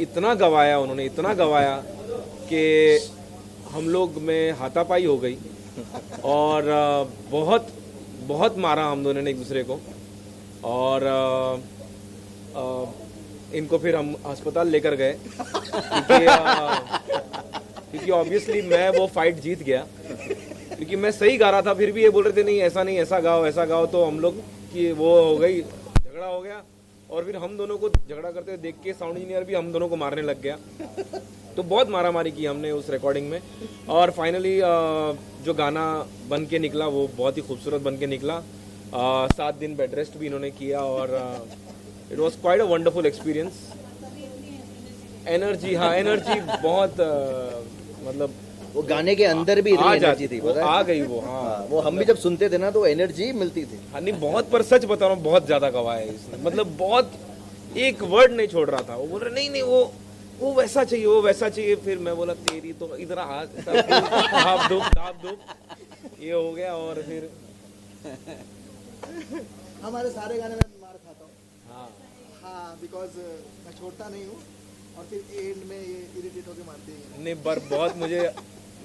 इतना गवाया उन्होंने, इतना गवाया कि हम लोग में हाथापाई हो गई और बहुत बहुत मारा हम दोनों ने एक दूसरे को। और इनको फिर हम अस्पताल लेकर गए क्योंकि ऑब्वियसली मैं वो फाइट जीत गया, क्योंकि मैं सही गा रहा था, फिर भी ये बोल रहे थे नहीं ऐसा गाओ ऐसा गाओ। तो हम लोग की वो हो गई, झगड़ा हो गया और फिर हम दोनों को झगड़ा करते हुए देख के साउंड इंजीनियर भी हम दोनों को मारने लग गया। तो बहुत मारामारी की हमने उस रिकॉर्डिंग में और फाइनली जो गाना बन के निकला वो बहुत ही खूबसूरत बन के निकला। 7 दिन बेड रेस्ट भी इन्होंने किया और it was quite a wonderful experience. Energy, हाँ एनर्जी बहुत मतलब वो गाने के अंदर भी इतनी एनर्जी थी, वो आ गई वो। हाँ वो हम भी जब सुनते थे ना तो एनर्जी मिलती थी। हाँ नहीं बहुत, पर सच बता रहा हूँ बहुत ज्यादा गवाया है इसने, मतलब बहुत एक वर्ड नहीं छोड़ रहा था। वो बोल रहे नहीं वो वैसा चाहिए, वो वैसा चाहिए। फिर मैं बोला तेरी तो इधर धाप धूप ये हो गया। और फिर हमारे सारे गाने में मार खाता हूँ। हाँ बिकॉज मैं छोड़ता नहीं हूँ और फिर एंड में ये इरिटेट होकर मारते हैं। नहीं पर बहुत मुझे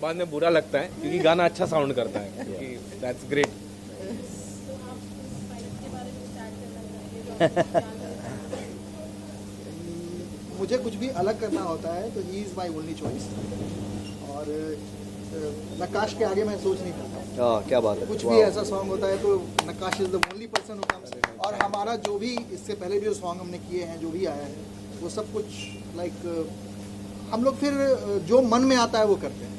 बाद में बुरा लगता है क्योंकि गाना अच्छा साउंड करता है, क्योंकि दैट्स ग्रेट। मुझे कुछ भी अलग करना होता है तो he is my only choice. और नक्काश के आगे मैं सोच नहीं पाता। क्या बात है। कुछ भी ऐसा सॉन्ग होता है तो Naqqash is the only person who comes. और हमारा जो भी इससे पहले भी जो सॉन्ग हमने किए हैं, जो भी आया है, वो सब कुछ लाइक हम लोग फिर जो मन में आता है वो करते हैं।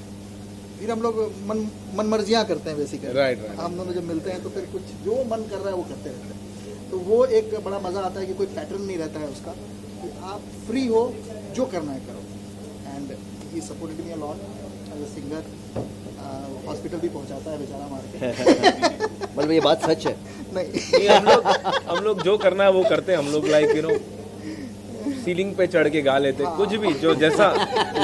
फिर हम लोग मन मर्जियाँ करते हैं बेसिकली। राइट। हम दोनों जब मिलते हैं तो फिर कुछ जो मन कर रहा है वो करते रहते हैं। तो वो एक बड़ा मज़ा आता है कि कोई पैटर्न नहीं रहता है उसका, कि आप फ्री हो, जो करना है करो। And he supported me a lot as a singer. Hospital भी पहुंचाता है बेचारा मार के। मतलब ये बात सच है। नहीं हम लोग जो करना है वो करते हैं। हम लोग लाइक यू नो सीलिंग पे चढ़ के गा लेते, कुछ भी जो जैसा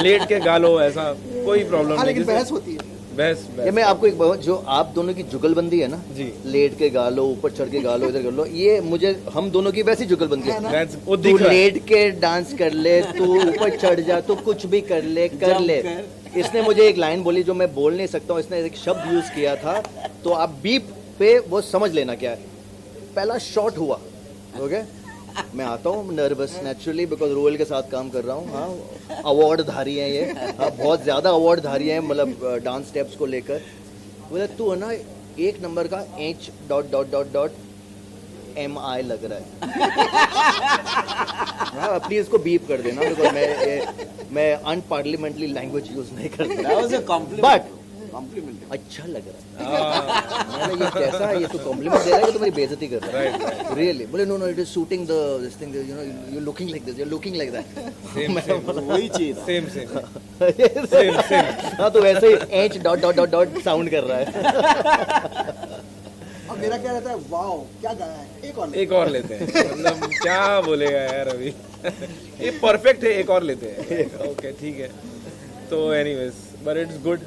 लेट के गा लो ऐसा कोई प्रॉब्लम नहीं। लेकिन बहस होती है। बहस ये मैं आपको एक जो आप दोनों की जुगलबंदी है ना जी, लेट के गा लो, ऊपर चढ़ के गा लो, इधर कर लो, ये मुझे हम दोनों की वैसी जुगलबंदी है। तू लेट के डांस कर ले, तू ऊपर चढ़ जा, तू कुछ भी कर ले। इसने मुझे एक लाइन बोली जो मैं बोल नहीं सकता हूँ, इसने एक शब्द यूज किया था, तो आप बीप पे वो समझ लेना क्या है। पहला शॉट हुआ, ओके, मैं आता हूँ नर्वस नेचुरली बिकॉज रोयल के साथ काम कर रहा हूँ। हाँ अवार्ड धारी हैं ये, हाँ बहुत ज़्यादा अवार्ड धारी हैं, मतलब डांस स्टेप्स को लेकर। बोले तू है ना 1 नंबर का H.MI लग रहा है। हाँ प्लीज इसको बीप कर देना बिकॉज मैं अनपार्लियामेंटली लैंग्वेज यूज नहीं करता। बट कॉम्प्लीमेंट अच्छा लग रहा है। मैंने ये कैसा, ये तो कॉम्प्लीमेंट दे रहा है कि तुम्हारी बेइज्जती कर रहा है। रियली बोले no it is shooting this thing, you know you looking like this, you looking like that. वही चीज सेम हाँ तो वैसे ही H.... साउंड कर रहा है। और मेरा क्या रहता है, वाओ क्या गाया है, एक और लेते हैं। मतलब क्या बोलेगा यार अभी। ये परफेक्ट है, एक और लेते हैं। ओके ठीक है। तो एनीवेज बट इट्स गुड।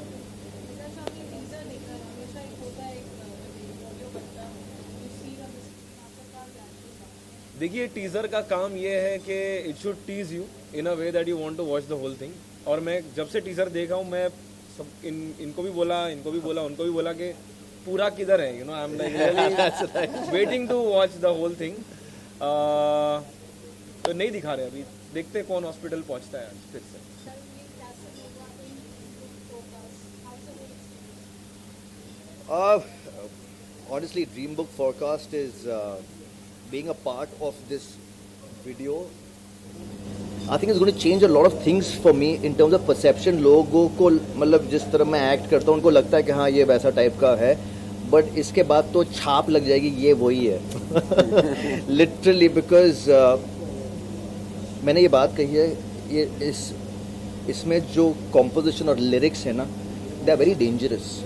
देखिए टीजर का काम ये है कि it should tease you in a way that you want to watch the whole thing. और मैं जब से टीजर देखा हूँ, मैं सब इनको भी बोला उनको भी बोला कि पूरा किधर है, you know I am like waiting to watch the whole thing. तो नहीं दिखा रहे अभी, देखते हैं कौन हॉस्पिटल पहुंचता है आज फिर से। Honestly, Dream Book Forecast is being a part of this video. I think it's going to change a lot of things for me in terms of perception. लोगों को मतलब जिस तरह मैं एक्ट करता हूँ उनको लगता है कि हाँ ये वैसा टाइप का है, बट इसके बाद तो छाप लग जाएगी ये वही है। लिटरली बिकॉज मैंने ये बात कही है, ये इसमें जो कॉम्पोजिशन और लिरिक्स है ना, they are very dangerous.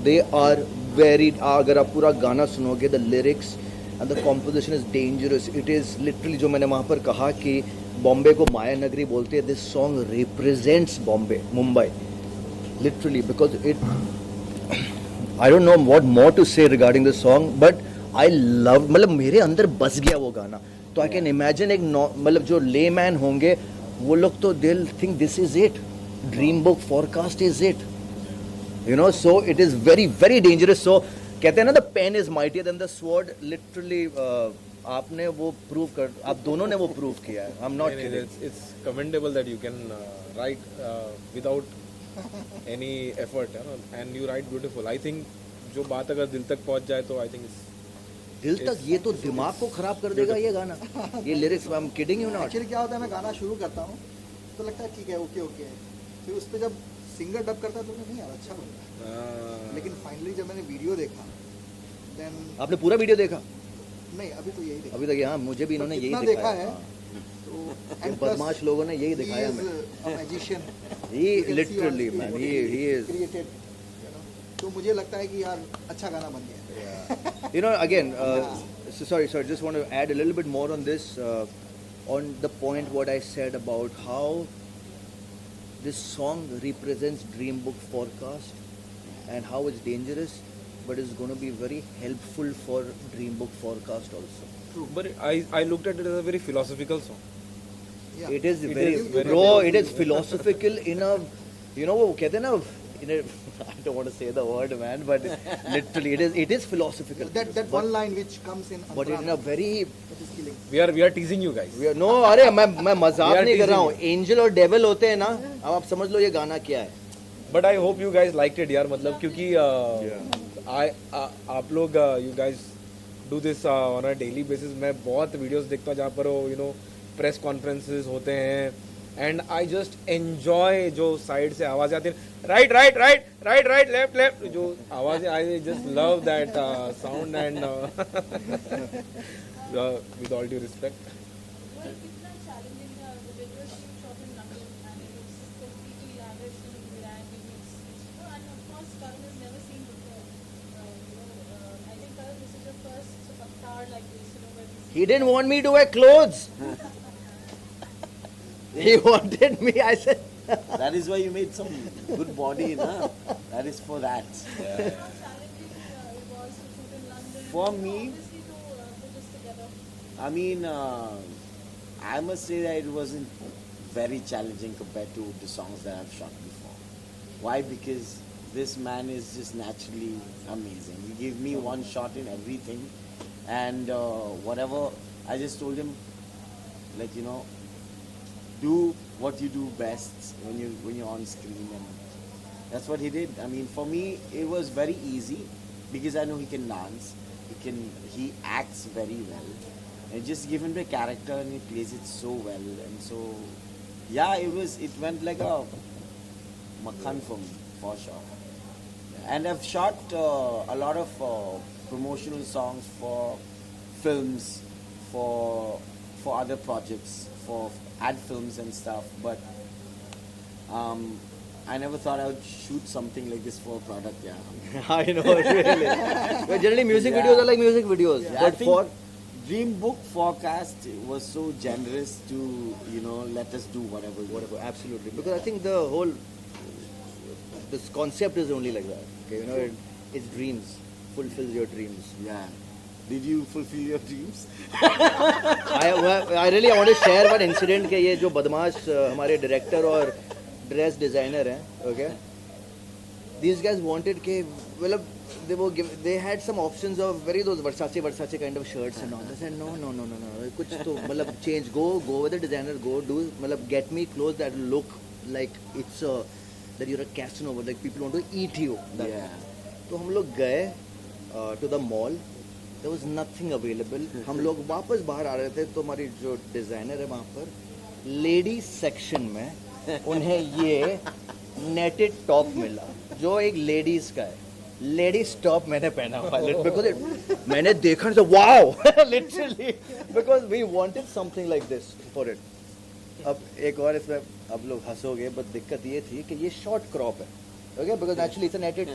They are very, अगर आप पूरा गाना सुनोगे, the lyrics and the composition is dangerous. It is literally जो मैंने वहाँ पर कहा कि बॉम्बे को माया नगरी बोलते हैं, this song represents Bombay, Mumbai, literally because it, I don't know what more to say regarding this song, but I love, मतलब मेरे अंदर बस गया वो गाना। तो आई कैन इमेजिन एक मतलब जो ले मैन होंगे वो लोग तो they'll think this is it, dream book forecast is it, you know. So it is very very dangerous. So कहते हैं ना, the pen is mightier than the sword. Literally आपने वो प्रूव कर, आप दोनों ने वो प्रूव किया है. I'm not kidding. It's commendable that you can write without any effort, you know, and you write beautiful. I think जो बात अगर दिल तक पहुंच जाए तो I think it's दिल तक, ये तो दिमाग को खराब कर देगा ये गाना, ये lyrics. I'm kidding you not. Actually क्या होता है, मैं गाना शुरू करता हूँ तो लगता है ठीक है, ओके ओके, फिर उस पर जब सिंगर डब करता है तो नहीं यार अच्छा लग रहा है. लेकिन फाइनली जब मैंने वीडियो देखा, देन आपने पूरा वीडियो देखा? नहीं, अभी तो यही देखा. अभी तक हाँ, मुझे भी इन्होंने यही इतना दिखाया देखा है. हाँ. तो इन and plus, बदमाश लोगों ने यही he दिखाया is हमें. a magician. He You can see literally, on man, screen he is. created, you know. तो मुझे लगता है कि यार अच्छा गाना बन गया. You know, again, so sorry, just want to add a little bit more on this, on the point what I said about how this song represents Dream Book Forecast and how it's dangerous, but it's going to be very helpful for Dream Book Forecast also. but I looked at it as a very philosophical song. Yeah. It is It very, is very bro, it is philosophical in a, you know, वो कहते हैं ना, in a, I don't want to say the word, man, but literally it is philosophical. That one line which comes in But in a very, that is killing. We are teasing you guys. no, अरे मैं मजाक We are नहीं कर रहा teasing हूँ. Angel और devil होते हैं ना, अब आप समझ लो ये गाना क्या है. But I hope you guys liked it, यार. मतलब क्योंकि आप लोग you guys do this on a daily basis. मैं बहुत videos देखता हूँ जहाँ पर वो you know press conferences होते हैं, and I just enjoy जो side से आवाज़ें आती हैं, right, left, जो आवाज़ें, I just love that sound and with all due respect. Well, कितना challenging था. The video shoot shot in London and it was completely lavish and grand. And of course, Karan has never seen before. I think Karan, this is your first avatar like this, where we He didn't want me to wear clothes. He wanted me. I said. That is why you made some good body, na? That is for that. how challenging it was to shoot in London. For me- Obviously to put this together. I mean, I must say that it wasn't very challenging compared to the songs that I've shot before. Why? Because this man is just naturally amazing. He gave me one shot in everything, and whatever, I just told him, like, you know, do what you do best when you're on screen, and that's what he did. I mean, for me, it was very easy because I know he can dance, he acts very well, and just give him the character and he plays it so well, and so yeah, it went like a makhan for me, for sure. And I've shot a lot of promotional songs for films, for other projects, for ad films and stuff, but I never thought I would shoot something like this for a product. Yeah, I know, really. But generally, music videos are like music videos. Yeah, I But think for Dream Book Forecast was so generous to let us do whatever. whatever, absolutely. Because I think the whole this concept is only like that. Okay, it's dreams, fulfills your dreams. Yeah. Did you fulfill your dreams? I really want to share one incident कि ये जो बदमाश हमारे director और dress designer हैं, okay? These guys wanted कि मतलब they had some options of those Versace kind of shirts and all. They said no. कुछ तो मतलब change, go with the designer, do मतलब get me clothes that look like it's that you're a Casanova, like people want to eat you. That Yeah. तो हम लोग गए to the mall. There was nothing available. हम लोग वापस बाहर आ रहे थे तो हमारी जो डिजाइनर है वहाँ पर लेडी सेक्शन में उन्हें ये नेटेड टॉप मिला जो एक लेडीज का है. लेडीज टॉप मैंने पहना हुआ है बिकॉज मैंने देखा तो wow literally because we wanted something like this for it. अब एक और इसमें अब लोग हंसोगे, बट दिक्कत ये थी कि ये शॉर्ट क्रॉप है. Okay, because actually it's a knitted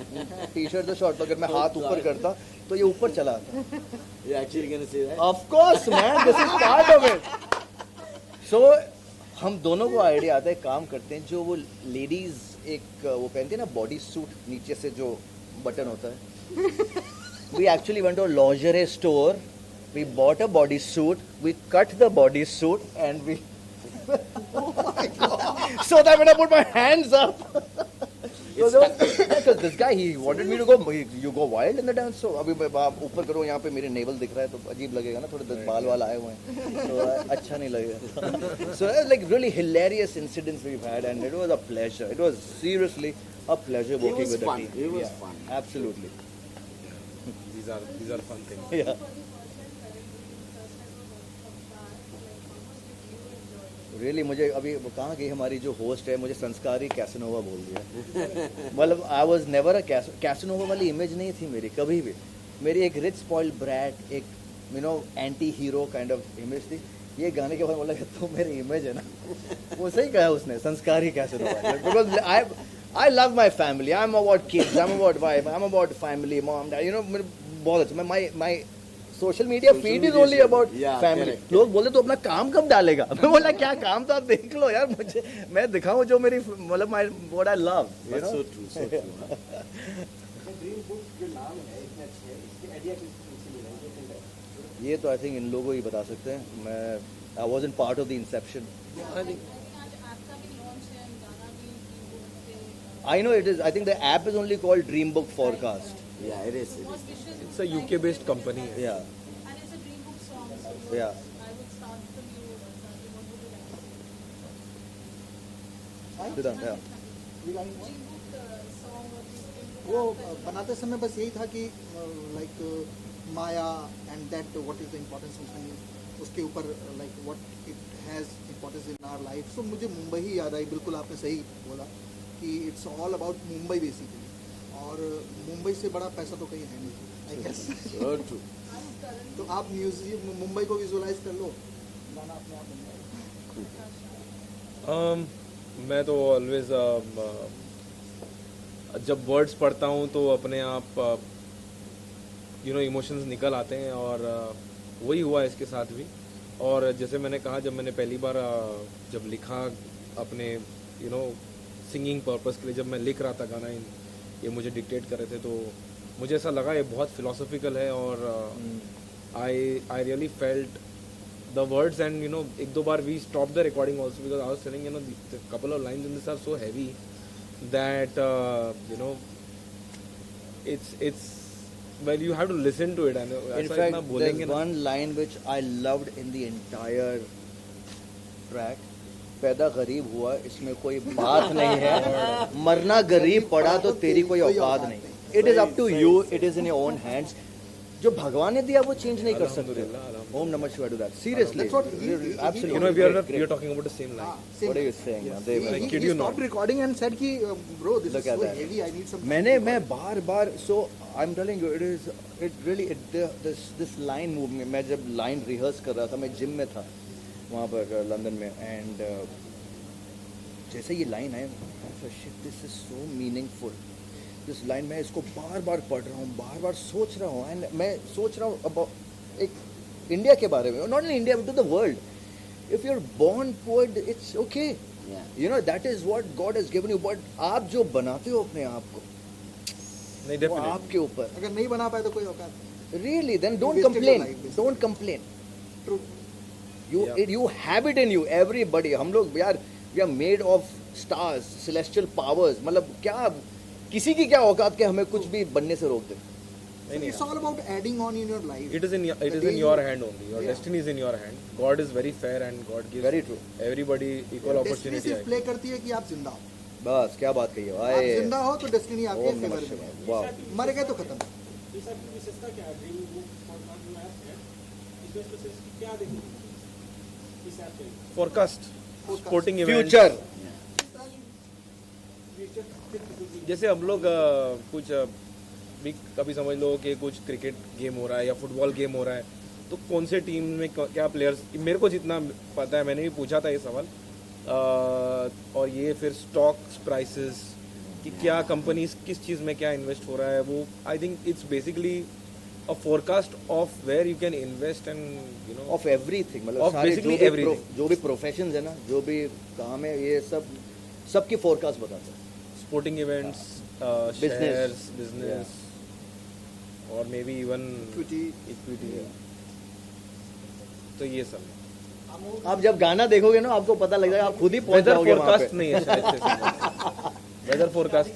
t-shirt. Short, अगर मैं हाथ ऊपर करता तो ये ऊपर चला आता. You're actually gonna say that? Of course, man, this is part of it. So, हम दोनों को आइडिया आता है, काम करते हैं. जो वो लेडीज एक वो पहनती है ना बॉडी सूट, नीचे से जो बटन होता है. We actually went to a lingerie store. We bought a body suit. We cut the body suit and we होता है, when I put my hands up. So there was, because this guy, he wanted me to go, you go wild in the dance. So अभी आप ऊपर करो, यहाँ पे मेरे navel दिख रहा है तो अजीब लगेगा ना, थोड़े बाल वाल आए हुए हैं तो अच्छा नहीं लगेगा. So like really hilarious incidents we've had, and it was a pleasure. It was seriously a pleasure working was with the fun. team. It was Yeah, fun. Absolutely. these are fun things. Yeah. Really मुझे अभी वो कहाँ गई हमारी जो host है, मुझे संस्कारी कैसनोवा बोल दिया. मतलब I was never a Casanova वाली इमेज नहीं थी मेरी कभी भी. मेरी एक रिच स्पॉइल्ड ब्रैट, एक anti hero kind of image थी. ये गाने के बाद बोला तो मेरी इमेज है ना, वो सही कहा उसने, संस्कारी Casanova. Because I love my family, I am about kids, I am about wife, I am about family, mom dad, बहुत अच्छा. My social media feed is only about family. लोग बोले तो अपना काम कब डालेगा. मैं बोला क्या काम, तो आप देख लो यार, मुझे मैं दिखाऊं जो मेरी मतलब my what I love. That's so true, so true. ये तो आई थिंक इन लोगों ही बता सकते हैं. मैं I wasn't part of the Inception. आज आपका भी लॉन्च है, गाना भी Dreambook पे I know it is, I think the app is only called dream book forecast. Yeah, it is. what wishes It's a UK based company. या and it's a Dreambook song, so Yeah. I would start from you. What would you like? सिद्धांत या Dreambook song or Dreambook वो app है। बनाते समय बस यही था कि like Maya and that what is the importance of उसके ऊपर like what it has importance in our life. So मुझे मुंबई ही याद आई. बिल्कुल आपने सही बोला कि it's all about Mumbai basically, और मुंबई से बड़ा पैसा तो कहीं है नहीं आई गेस. So true. तो आप म्यूजियम मुंबई को विजुअलाइज कर लो, गाना अपने आप बन जाएगा. मैं तो ऑलवेज जब वर्ड्स पढ़ता हूँ तो अपने आप इमोशंस निकल आते हैं, और वही हुआ इसके साथ भी. और जैसे मैंने कहा, जब मैंने पहली बार जब लिखा अपने सिंगिंग पर्पस के लिए, जब मैं लिख रहा था गाना, ये मुझे डिक्टेट कर रहे थे, तो मुझे ऐसा लगा ये बहुत फिलोसॉफिकल है. और I really felt the words, and एक दो बार we stopped the recording also because I was telling the couple of lines in this are so heavy that it's well, you have to listen to it. And In fact, there's one line which I loved in the entire track. पैदा गरीब हुआ, इसमें कोई बात नहीं है, मरना गरीब पड़ा तो तेरी कोई औकात नहीं. It is up to you, it is in your own hands. जो भगवान ने दिया वो चेंज नहीं कर सकते. ओम नमः शिवाय to that. Seriously, That's what he absolutely. we are talking about the same line. What are you saying? They were kid you not. stopped recording and said कि bro this Look is at so that. heavy, I need some. मैं बार so I'm telling you, this line movement. मैं जब line rehearse कर रहा था, मैं gym में था वहाँ पर लंदन में, and जैसे ये line है, shit, this is so meaningful. This line मैं इसको बार बार पढ़ रहा हूँ, बार बार सोच रहा हूँ, एंड मैं सोच रहा हूँ अबाउट एक इंडिया के बारे में, not only India but to the world. If you are born poet it's okay, that is what God has given you. But आप जो बनाते हो अपने आप को, नहीं, वो definitely. आपके ऊपर. अगर नहीं बना पाए तो कोई औकात. Really then don't wasted your complain, life, basically. Don't complain. True. You have it in you, everybody. हम लोग यार we are made of stars, celestial powers. मतलब क्या किसी की क्या औकात के हमें कुछ भी बनने से रोक दे. It's all about adding on in your life. It is in day your you- hand only. Your Yeah. destiny is in your hand. God is very fair and God gives Very true. everybody equal Destiny opportunity. सिर्फ play करती है कि आप जिंदा हो. बस क्या बात कही है. आप जिंदा हो तो डेस्टिनी आपके ओम नमः फेवर में शिवाय. है. वाह. मर गए तो खत्म. इस ऐप की विशेषता क्या है? ड्रीम बुक फॉरकास्ट जो ऐप है, इसमें स्पेसिफिक क्या देखोगे इस ऐप पे? Forecast, sporting events. फ्यूचर. जैसे हम लोग कुछ भी कभी समझ लो कि कुछ क्रिकेट गेम हो रहा है या फुटबॉल गेम हो रहा है, तो कौन से टीम में क्या प्लेयर्स, मेरे को जितना पता है, मैंने भी पूछा था ये सवाल. और ये फिर स्टॉक्स प्राइसेस कि क्या कंपनीज किस चीज़ में क्या इन्वेस्ट हो रहा है, वो I think it's basically a forecast of where you can invest and of everything. मतलब Of सारे basically everything. जो भी प्रोफेशंस है ना, जो भी काम है, ये सबकी फोरकास्ट बताता है. Sporting events, Business. Shares, business, और maybe even Equity. Equity. तो ये सब आप जब गाना देखोगे ना आपको पता लग जाएगा, आप खुद ही पहुंच वेदर जाओगे वहाँ फोरकास्ट पे। नहीं है शायद से। वेदर फोरकास्ट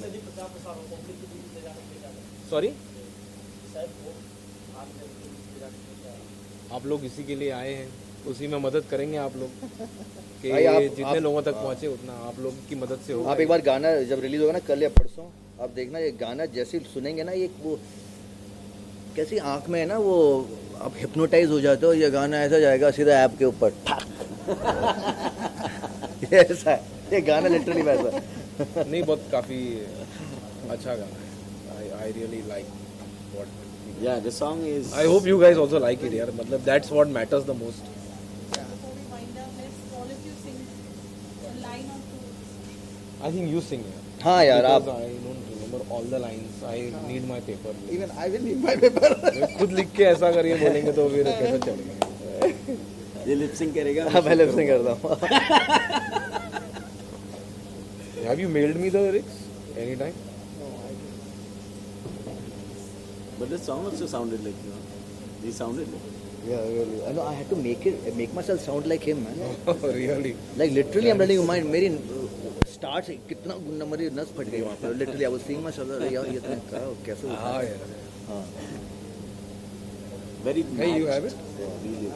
सॉरी, आप लोग इसी के लिए आए हैं, उसी में मदद करेंगे आप लोग कि भाई आप- जितने लोगों तक पहुंचे उतना आप लोग की मदद से होगा। आप एक बार गाना जब रिलीज होगा ना, कल या परसों, आप देखना ये गाना जैसे ही सुनेंगे ना, ये वो कैसी आंख में है ना, वो आप हिप्नोटाइज हो जाते हो। ये गाना ऐसा जाएगा सीधा ऐप के ऊपर ठाक। ये ऐसा है, ये गाना लिटरली वैसा है। नहीं, बहुत काफी अच्छा गाना है। I really like what, Yeah, the song is. I hope you guys also like it यार, मतलब that's what matters the most. Before we wind up, let's all of you sing a line or two. I think you sing हाँ यार, आप I don't remember all the lines, I need my paper. Even I will need my paper. खुद लिख के ऐसा करिए बोलेंगे तो फिर कैसे चलेगा। ये lip sync करेगा। हाँ, मैं लिप सिंक करता हूँ। Have you meld me the lyrics any time? But the song also sounded like you. He sounded like. Yeah, really. I know I had to make myself sound like him, man. Really Like literally, I'm telling you, मेरी start से कितना गुन्ना, मेरी नस फट गई वहाँ पे। Literally, I was seeing myself, यार ये तो कैसे होता है? हाँ यार। हाँ, Very. Hey, you matched. have it? Really.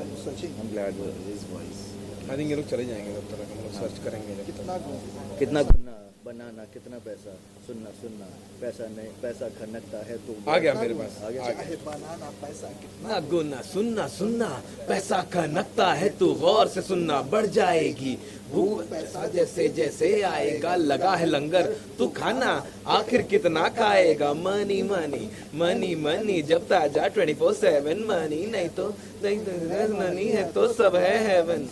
I'm glad. His voice. I think ये लोग चले जाएंगे जब तक, हम लोग सर्च करेंगे जब तक। कितना गुन्ना बनाना, कितना पैसा, सुनना सुनना, पैसा नहीं, पैसा खनकता है तो आ गया मेरे पास, आ गया। चाहे बनाना पैसा कितना ना गुना सुनना सुनना, पैसा का नकता है तू गौर से सुनना, बढ़ जाएगी भूख पैसा जैसे जैसे आएगा, लगा है लंगर तू खाना, आखिर कितना खाएगा, मनी मनी मनी मनी जब ताजा 24/7, मनी नहीं तो मनी है तो सब है हेवन।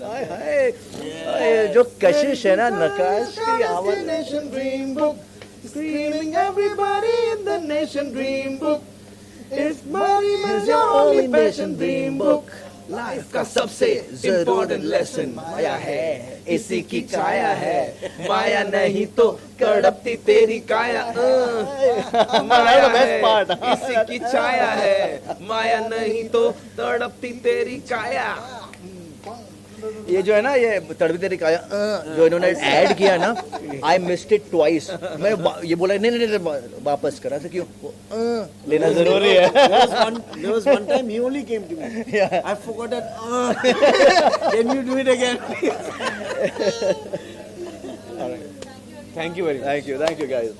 हाय हाय, जो कशिश है ना, नकाश की आवाज। Nation dream book, screaming everybody in the nation dream book. It's money is your only passion dream book. Life का सबसे इम्पोर्टेंट लेसन माया है, इसी की काया है, माया नहीं तो तड़पती तेरी काया। माया है, इसी की छाया है, माया नहीं तो तड़पती तेरी काया। ये जो है ना, ये तड़पी तेरी काया जो इन्होंने ऐड किया ना, आई मिस्ड इट ट्वाइस। मैं ये बोला नहीं नहीं नहीं, वापस करा था, क्यों लेना जरूरी है। There was one time he only came to me. Yeah. I forgot that. Can you do it again, please? Thank you very much. Thank you guys.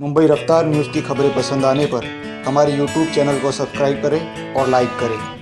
Mumbai रफ्तार न्यूज़ की खबरें पसंद आने पर हमारे YouTube चैनल को सब्सक्राइब करें और लाइक करें।